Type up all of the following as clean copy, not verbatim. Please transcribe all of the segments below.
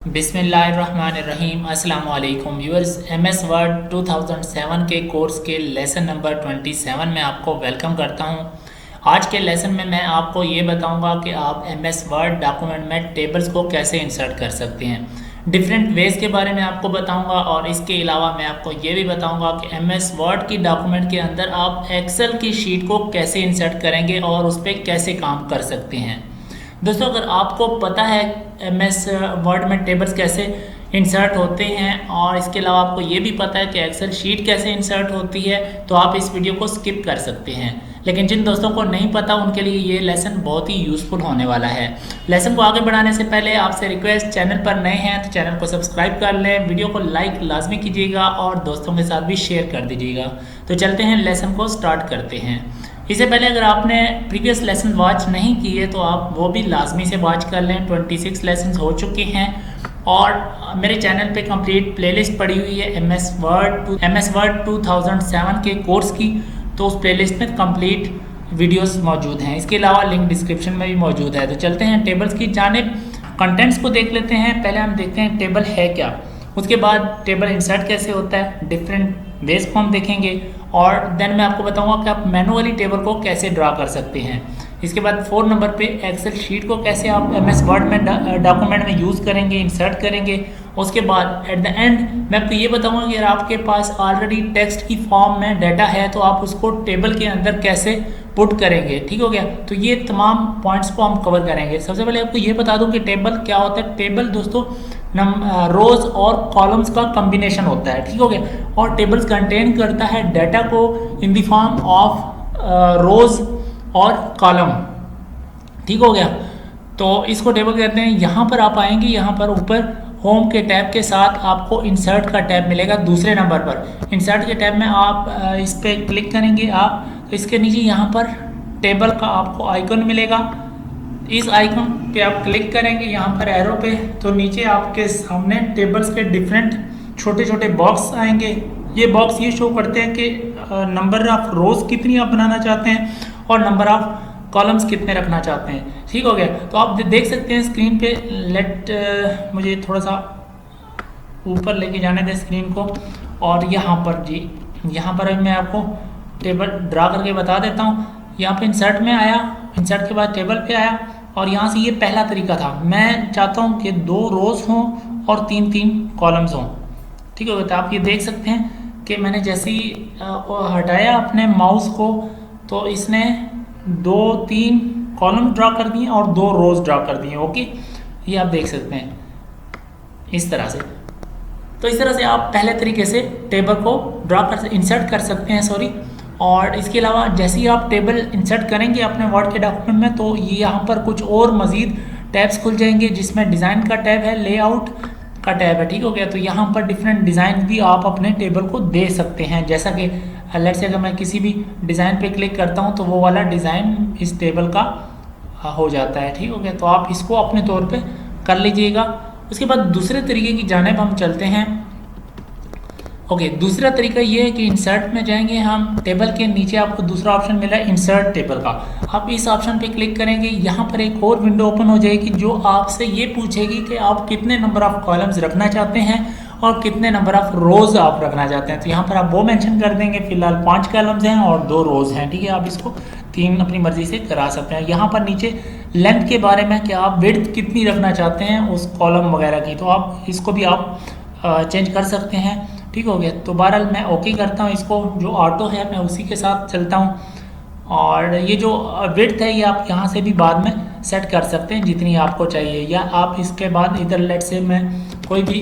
बिस्मिल्लाहिर्रहमानिर्रहीम अस्सलाम वालेकुम व्यूअर्स। एमएस वर्ड 2007 के कोर्स के लेसन नंबर 27 में आपको वेलकम करता हूं। आज के लेसन में मैं आपको ये बताऊंगा कि आप एमएस वर्ड डॉक्यूमेंट में टेबल्स को कैसे इंसर्ट कर सकते हैं। डिफरेंट वेज के बारे में आपको बताऊंगा और इसके अलावा मैं आपको ये भी बताऊंगा कि एमएस वर्ड की डॉक्यूमेंट के अंदर आप एक्सेल की शीट को कैसे इंसर्ट करेंगे और उस पर कैसे काम कर सकते हैं। दोस्तों, अगर आपको पता है एमएस वर्ड में टेबल्स कैसे इंसर्ट होते हैं और इसके अलावा आपको ये भी पता है कि एक्सेल शीट कैसे इंसर्ट होती है, तो आप इस वीडियो को स्किप कर सकते हैं। लेकिन जिन दोस्तों को नहीं पता उनके लिए ये लेसन बहुत ही यूज़फुल होने वाला है। लेसन को आगे बढ़ाने से पहले आपसे रिक्वेस्ट, चैनल पर नए हैं तो चैनल को सब्सक्राइब कर लें, वीडियो को लाइक लाजमी कीजिएगा और दोस्तों के साथ भी शेयर कर दीजिएगा। तो चलते हैं, लेसन को स्टार्ट करते हैं। इससे पहले अगर आपने प्रीवियस लेसन वॉच नहीं किए तो आप वो भी लाजमी से वॉच कर लें। 26 लेसन हो चुके हैं और मेरे चैनल पे कंप्लीट प्लेलिस्ट पड़ी हुई है एमएस वर्ड 2007 के कोर्स की, तो उस प्लेलिस्ट में कंप्लीट वीडियोस मौजूद हैं। इसके अलावा लिंक डिस्क्रिप्शन में भी मौजूद है। तो चलते हैं टेबल्स की जानिब, कंटेंट्स को देख लेते हैं। पहले हम देखते हैं टेबल है क्या, उसके बाद टेबल इंसर्ट कैसे होता है, डिफरेंट वेज को हम देखेंगे और देन मैं आपको बताऊंगा कि आप मैनुअली टेबल को कैसे ड्रा कर सकते हैं। इसके बाद 4 नंबर पे एक्सेल शीट को कैसे आप एमएस वर्ड में डॉक्यूमेंट में यूज़ करेंगे, इंसर्ट करेंगे। उसके बाद एट द एंड मैं आपको ये बताऊंगा कि अगर आपके पास ऑलरेडी टेक्स्ट की फॉर्म में डाटा है तो आप उसको टेबल के अंदर कैसे पुट करेंगे। ठीक हो गया, तो ये तमाम पॉइंट्स को हम कवर करेंगे। सबसे पहले आपको ये बता दूं कि टेबल क्या होता है। टेबल दोस्तों रोज और कॉलम्स का कॉम्बिनेशन होता है। ठीक हो गया, और टेबल्स कंटेन करता है डाटा को इन द फॉर्म ऑफ रोज और कॉलम। ठीक हो गया, तो इसको टेबल कहते हैं। यहाँ पर आप आएंगे, यहाँ पर ऊपर होम के टैब के साथ आपको इंसर्ट का टैब मिलेगा दूसरे नंबर पर। इंसर्ट के टैब में आप इस पर क्लिक करेंगे आप, तो इसके नीचे यहाँ पर टेबल का आपको आइकन मिलेगा। इस आइकन पे आप क्लिक करेंगे यहाँ पर एरो पे, तो नीचे आपके सामने टेबल्स के डिफरेंट छोटे छोटे बॉक्स आएंगे। ये बॉक्स ये शो करते हैं कि नंबर ऑफ रोज कितनी आप बनाना चाहते हैं और नंबर ऑफ कॉलम्स कितने रखना चाहते हैं। ठीक हो गया, तो आप देख सकते हैं स्क्रीन पे। मुझे थोड़ा सा ऊपर लेके जाने दें स्क्रीन को, और यहाँ पर यहाँ पर मैं आपको टेबल ड्रा करके बता देता हूँ। यहाँ पे इंसर्ट में आया, इंसर्ट के बाद टेबल पे आया और यहाँ से ये पहला तरीका था। मैं चाहता हूँ कि 2 रोज हों और 3-3 कॉलम्स हों। ठीक है, तो आप ये देख सकते हैं कि मैंने जैसे ही हटाया अपने माउस को तो इसने 2-3 कॉलम ड्रा कर दिए और 2 रोज ड्रा कर दिए। ओके, ये आप देख सकते हैं इस तरह से। तो इस तरह से आप पहले तरीके से टेबल को इंसर्ट कर सकते हैं। और इसके अलावा जैसे ही आप टेबल इंसर्ट करेंगे अपने वर्ड के डॉक्यूमेंट में, तो ये यहाँ पर कुछ और मज़ीद टैब्स खुल जाएंगे, जिसमें डिज़ाइन का टैब है, लेआउट का टैब है। ठीक हो गया, तो यहाँ पर डिफरेंट डिज़ाइन भी आप अपने टेबल को दे सकते हैं। जैसा कि लेट्स से अगर मैं किसी भी डिज़ाइन पे क्लिक करता हूँ तो वो वाला डिज़ाइन इस टेबल का हो जाता है। ठीक हो गया, तो आप इसको अपने तौर पर कर लीजिएगा। उसके बाद दूसरे तरीके की जानिब हम चलते हैं। ओके, दूसरा तरीका ये है कि इंसर्ट में जाएंगे हम। टेबल के नीचे आपको दूसरा ऑप्शन मिला है इंसर्ट टेबल का। आप इस ऑप्शन पे क्लिक करेंगे, यहाँ पर एक और विंडो ओपन हो जाएगी जो आपसे ये पूछेगी कि आप कितने नंबर ऑफ कॉलम्स रखना चाहते हैं और कितने नंबर ऑफ रोज आप रखना चाहते हैं। तो यहाँ पर आप वो मेंशन कर देंगे। फिलहाल 5 कॉलम्स हैं और 2 रोज हैं। ठीक है, आप इसको 3 अपनी मर्जी से करा सकते हैं। यहाँ पर नीचे लेंथ के बारे में कि आप विड्थ कितनी रखना चाहते हैं उस कॉलम वगैरह की, तो आप इसको भी आप चेंज कर सकते हैं। ठीक हो गया, तो बहरहाल मैं ओके करता हूँ इसको। जो ऑटो है मैं उसी के साथ चलता हूँ। और ये जो विड्थ है ये आप यहाँ से भी बाद में सेट कर सकते हैं जितनी आपको चाहिए, या आप इसके बाद इधर लेट से मैं कोई भी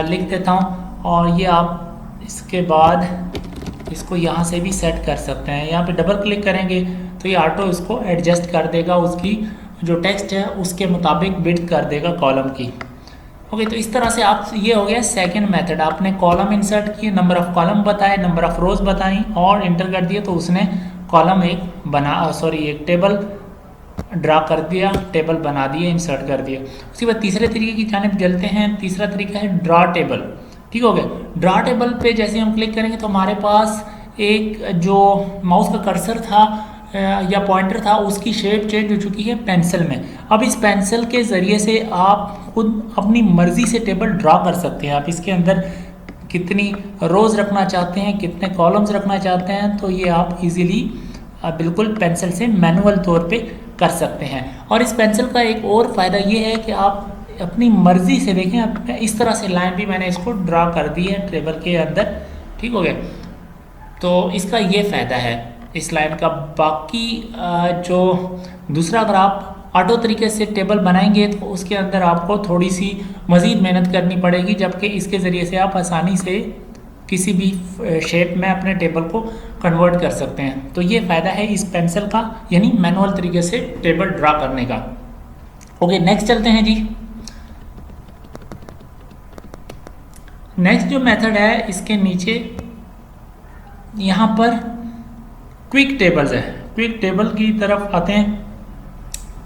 लिख देता हूँ और ये आप इसके बाद इसको यहाँ से भी सेट कर सकते हैं। यहाँ पे डबल क्लिक करेंगे तो ये ऑटो इसको एडजस्ट कर देगा, उसकी जो टेक्स्ट है उसके मुताबिक विड्थ कर देगा कॉलम की। ओके, तो इस तरह से आप, ये हो गया सेकंड मेथड। आपने कॉलम इंसर्ट किए, नंबर ऑफ कॉलम बताए, नंबर ऑफ रोज बताई और इंटर कर दिए, तो उसने कॉलम एक टेबल ड्रा कर दिया, टेबल बना दिया, इंसर्ट कर दिया। उसके बाद तीसरे तरीके की जानिब चलते हैं। तीसरा तरीका है ड्रा टेबल। ठीक हो गया, ड्रा टेबल पे जैसे हम क्लिक करेंगे तो हमारे पास एक जो माउस का कर्सर था या पॉइंटर था उसकी शेप चेंज हो चुकी है पेंसिल में। अब इस पेंसिल के ज़रिए से आप खुद अपनी मर्ज़ी से टेबल ड्रा कर सकते हैं। आप इसके अंदर कितनी रोज़ रखना चाहते हैं, कितने कॉलम्स रखना चाहते हैं, तो ये आप इजीली बिल्कुल पेंसिल से मैनुअल तौर पे कर सकते हैं। और इस पेंसिल का एक और फ़ायदा ये है कि आप अपनी मर्ज़ी से देखें, इस तरह से लाइन भी मैंने इसको ड्रा कर दी है टेबल के अंदर, ठीक हो गया। तो इसका ये फ़ायदा है इस लाइन का। बाकी जो दूसरा, अगर आप ऑटो तरीके से टेबल बनाएंगे तो उसके अंदर आपको थोड़ी सी मज़ीद मेहनत करनी पड़ेगी, जबकि इसके ज़रिए से आप आसानी से किसी भी शेप में अपने टेबल को कन्वर्ट कर सकते हैं। तो ये फ़ायदा है इस पेंसिल का, यानी मैनुअल तरीके से टेबल ड्रा करने का। ओके, नेक्स्ट चलते हैं जी। नेक्स्ट जो मेथड है, इसके नीचे यहाँ पर क्विक टेबल्स है। क्विक टेबल की तरफ आते हैं।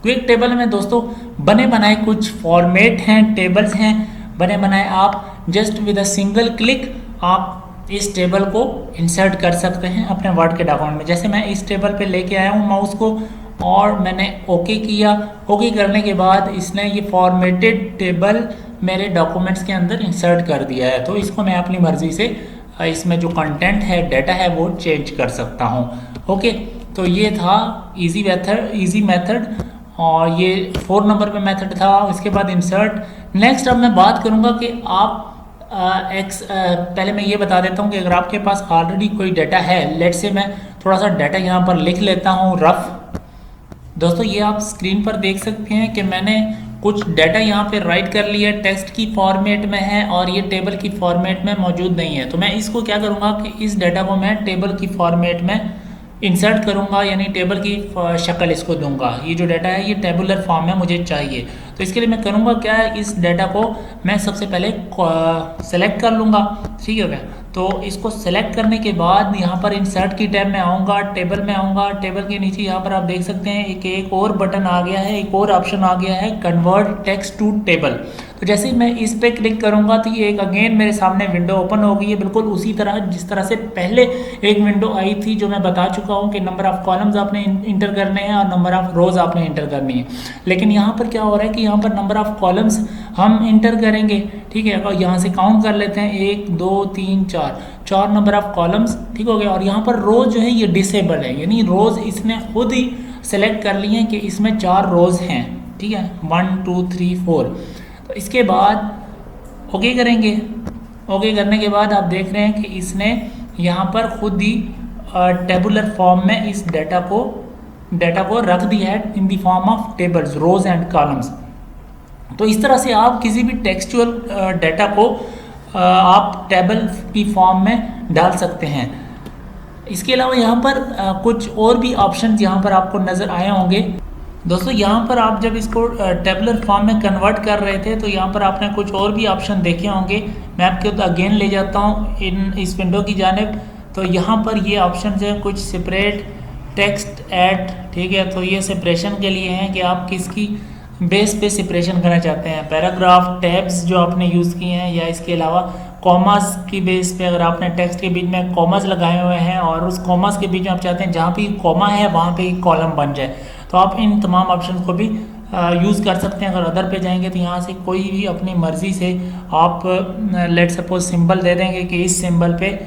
क्विक टेबल में दोस्तों बने बनाए कुछ फॉर्मेट हैं, टेबल्स हैं बने बनाए। आप just with a single click आप इस टेबल को इंसर्ट कर सकते हैं अपने वर्ड के डॉक्यूमेंट में। जैसे मैं इस टेबल पे लेके आया हूँ माउस को और मैंने ओके किया। ओके करने के बाद इसने ये फॉर्मेटेड टेबल मेरे डॉक्यूमेंट्स के अंदर इंसर्ट कर दिया है। तो इसको मैं अपनी मर्ज़ी से इसमें जो कंटेंट है, डाटा है, वो चेंज कर सकता हूँ। ओके, तो ये था इजी मेथड और ये 4 नंबर पे मेथड था। इसके बाद इंसर्ट। नेक्स्ट अब मैं बात करूँगा कि आप पहले मैं ये बता देता हूँ कि अगर आपके पास ऑलरेडी कोई डाटा है, लेट्स से मैं थोड़ा सा डाटा यहाँ पर लिख लेता हूँ रफ। दोस्तों ये आप स्क्रीन पर देख सकते हैं कि मैंने कुछ डाटा यहाँ पे राइट कर लिया, टेक्स्ट की फॉर्मेट में है और ये टेबल की फॉर्मेट में मौजूद नहीं है। तो मैं इसको क्या करूँगा कि इस डाटा को मैं टेबल की फॉर्मेट में इंसर्ट करूँगा, यानी टेबल की शक्ल इसको दूंगा। ये जो डाटा है ये टेबुलर फॉर्म में मुझे चाहिए। तो इसके लिए मैं करूँगा क्या है, इस डाटा को मैं सबसे पहले सेलेक्ट कर लूँगा, ठीक है। तो इसको सेलेक्ट करने के बाद यहाँ पर इंसर्ट की टैब में आऊँगा, टेबल में आऊँगा। टेबल के नीचे यहाँ पर आप देख सकते हैं एक और बटन आ गया है, एक और ऑप्शन आ गया है, कन्वर्ट टेक्स्ट टू टेबल। तो जैसे ही मैं इस पे क्लिक करूँगा तो ये एक अगेन मेरे सामने विंडो ओपन होगी है, बिल्कुल उसी तरह जिस तरह से पहले एक विंडो आई थी जो मैं बता चुका हूँ कि नंबर ऑफ़ कॉलम्स आपने इंटर करने हैं और नंबर ऑफ़ रोज़ आपने इंटर करनी है। लेकिन यहाँ पर क्या हो रहा है कि यहाँ पर नंबर ऑफ़ कॉलम्स हम इंटर करेंगे, ठीक है। और यहाँ से काउंट कर लेते हैं 1 2 3 4 नंबर ऑफ़ कॉलम्स, ठीक हो गया। और यहाँ पर रोज़ जो है ये डिसेबल है, यानी रोज़ इसने खुद ही सेलेक्ट कर लिए हैं कि इसमें 4 रोज़ हैं, ठीक है, 1 2 3 4। तो इसके बाद ओके करेंगे। ओके करने के बाद आप देख रहे हैं कि इसने यहाँ पर खुद ही टेबुलर फॉर्म में इस डाटा को रख दिया है in the form of tables, rows and columns. तो इस तरह से आप किसी भी टेक्सचुअल डाटा को आप टेबल की फॉर्म में डाल सकते हैं। इसके अलावा यहाँ पर कुछ और भी ऑप्शंस यहाँ पर आपको नज़र आए होंगे। दोस्तों यहाँ पर आप जब इसको टेबुलर फॉर्म में कन्वर्ट कर रहे थे तो यहाँ पर आपने कुछ और भी ऑप्शन देखे होंगे। मैं आपके अगेन ले जाता हूँ इस विंडो की जानिब। तो यहाँ पर ये ऑप्शन हैं कुछ सेपरेट टेक्स्ट ऐड, ठीक है। तो ये सेपरेशन के लिए हैं कि आप किसकी बेस पे सेपरेशन करना चाहते हैं, पैराग्राफ, टैब्स जो आपने यूज़ किए हैं, या इसके अलावा कॉमास की बेस पे अगर आपने टेक्स्ट के बीच में कॉमास लगाए हुए हैं और उस कॉमास के बीच में आप चाहते हैं जहाँ पे कॉमा है वहाँ पे कॉलम बन जाए, तो आप इन तमाम ऑप्शन को भी यूज़ कर सकते हैं। अगर अदर पे जाएंगे तो यहाँ से कोई भी अपनी मर्ज़ी से आप लेट सपोज सिंबल दे देंगे कि इस सिंबल पे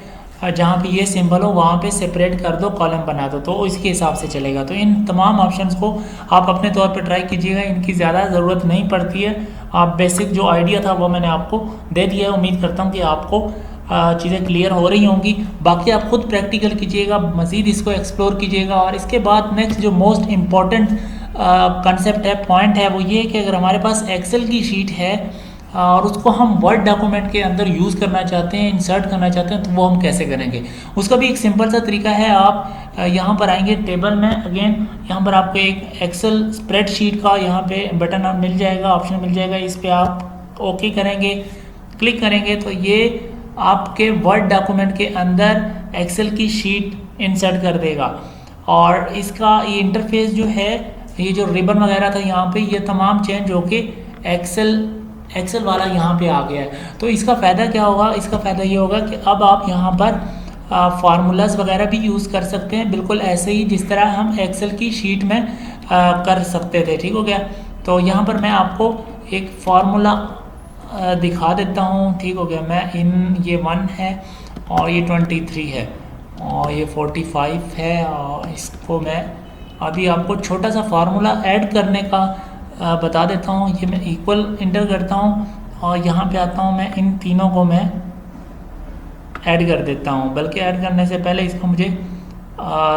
जहाँ पे ये सिंबल हो वहाँ पे सेपरेट कर दो, कॉलम बना दो, तो इसके हिसाब से चलेगा। तो इन तमाम ऑप्शंस को आप अपने तौर पे ट्राई कीजिएगा, इनकी ज़्यादा ज़रूरत नहीं पड़ती है। आप बेसिक जो आइडिया था वो मैंने आपको दे दिया है। उम्मीद करता हूँ कि आपको चीज़ें क्लियर हो रही होंगी। बाकी आप खुद प्रैक्टिकल कीजिएगा, मज़ीद इसको एक्सप्लोर कीजिएगा। और इसके बाद नेक्स्ट जो मोस्ट इम्पॉर्टेंट कंसेप्ट है, पॉइंट है, वो ये कि अगर हमारे पास एक्सेल की शीट है और उसको हम वर्ड डॉक्यूमेंट के अंदर यूज़ करना चाहते हैं, इंसर्ट करना चाहते हैं, तो वो हम कैसे करेंगे। उसका भी एक सिंपल सा तरीका है। आप यहाँ पर आएंगे टेबल में, अगेन यहाँ पर आपको एक एक्सेल स्प्रेडशीट का यहाँ पे बटन मिल जाएगा, ऑप्शन मिल जाएगा। इस पर आप ओके करेंगे, क्लिक करेंगे तो ये आपके वर्ड डॉक्यूमेंट के अंदर एक्सेल की शीट इंसर्ट कर देगा। और इसका ये इंटरफेस जो है, ये जो रिबन वगैरह था यहाँ पे, ये तमाम चेंज होके एक्सेल वाला यहाँ पे आ गया है। तो इसका फ़ायदा क्या होगा, इसका फ़ायदा ये होगा कि अब आप यहाँ पर फार्मूलाज वगैरह भी यूज़ कर सकते हैं, बिल्कुल ऐसे ही जिस तरह हम एक्सेल की शीट में कर सकते थे। ठीक हो गया। तो यहाँ पर मैं आपको एक फार्मूला दिखा देता हूँ। ठीक हो गया। मैं ये 1 है और ये 23 है और ये 45 है, और इसको मैं अभी आपको छोटा सा फार्मूला ऐड करने का बता देता हूँ। ये मैं इक्वल इंटर करता हूँ और यहाँ पे आता हूँ, मैं इन तीनों को मैं ऐड कर देता हूँ। बल्कि ऐड करने से पहले इसको मुझे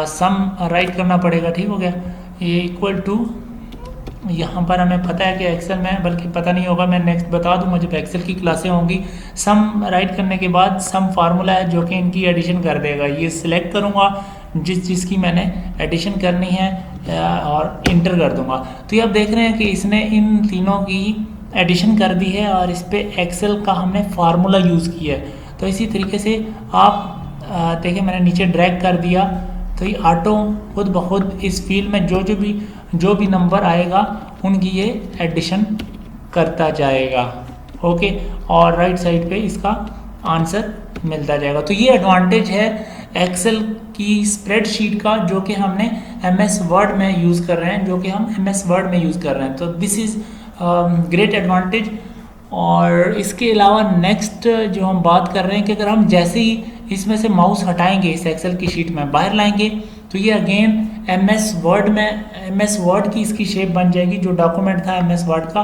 सम राइट करना पड़ेगा। ठीक हो गया। ये इक्वल टू, यहाँ पर हमें पता है कि एक्सेल में, बल्कि पता नहीं होगा, मैं नेक्स्ट बता दूँगा जब एक्सेल की क्लासें होंगी। सम राइट करने के बाद सम फार्मूला है जो कि इनकी एडिशन कर देगा। ये सिलेक्ट करूँगा जिसकी मैंने एडिशन करनी है और इंटर कर दूँगा। तो ये आप देख रहे हैं कि इसने इन तीनों की एडिशन कर दी है और इस पर एक्सेल का हमने फार्मूला यूज़ किया है। तो इसी तरीके से आप देखिए, मैंने नीचे ड्रैग कर दिया तो ये ऑटो खुद ब खुद इस फील्ड में जो भी नंबर आएगा उनकी ये एडिशन करता जाएगा। ओके, और राइट साइड पे इसका आंसर मिलता जाएगा। तो ये एडवांटेज है एक्सेल की स्प्रेडशीट का, जो कि हमने एमएस वर्ड में यूज़ कर रहे हैं। तो दिस इज़ ग्रेट एडवांटेज। और इसके अलावा नेक्स्ट जो हम बात कर रहे हैं कि अगर हम जैसे ही इसमें से माउस हटाएंगे, इस एक्सेल की शीट में बाहर लाएंगे, तो ये अगेन एमएस वर्ड की इसकी शेप बन जाएगी। जो डॉक्यूमेंट था एमएस वर्ड का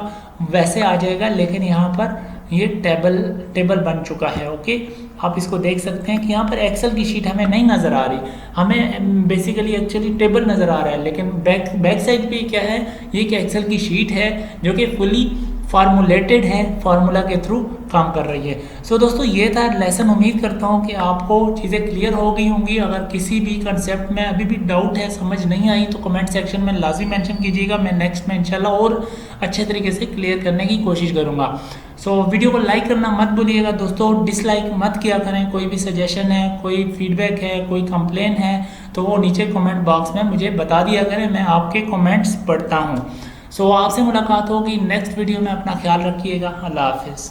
वैसे आ जाएगा, लेकिन यहाँ पर ये टेबल बन चुका है। ओके, आप इसको देख सकते हैं कि यहाँ पर एक्सेल की शीट हमें नहीं नज़र आ रही, हमें बेसिकली एक्चुअली टेबल नज़र आ रहा है। लेकिन बैक साइड पे क्या है, ये कि एक्सेल की शीट है जो कि फुली फार्मूलेटेड है, फार्मूला के थ्रू काम कर रही है। सो दोस्तों, ये था लेसन। उम्मीद करता हूँ कि आपको चीज़ें क्लियर हो गई होंगी। अगर किसी भी कंसेप्ट में अभी भी डाउट है, समझ नहीं आई, तो कमेंट सेक्शन में लाजमी मेंशन कीजिएगा। मैं नेक्स्ट में इंशाल्लाह और अच्छे तरीके से क्लियर करने की कोशिश करूँगा। सो वीडियो को लाइक करना मत भूलिएगा दोस्तों, डिसलाइक मत किया करें। कोई भी सजेशन है, कोई फीडबैक है, कोई कंप्लेन है, तो वो नीचे कमेंट बॉक्स में मुझे बता दिया करें, मैं आपके कमेंट्स पढ़ता हूँ। सो आपसे मुलाकात होगी नेक्स्ट वीडियो में। अपना ख्याल रखिएगा। अल्लाह हाफिज़।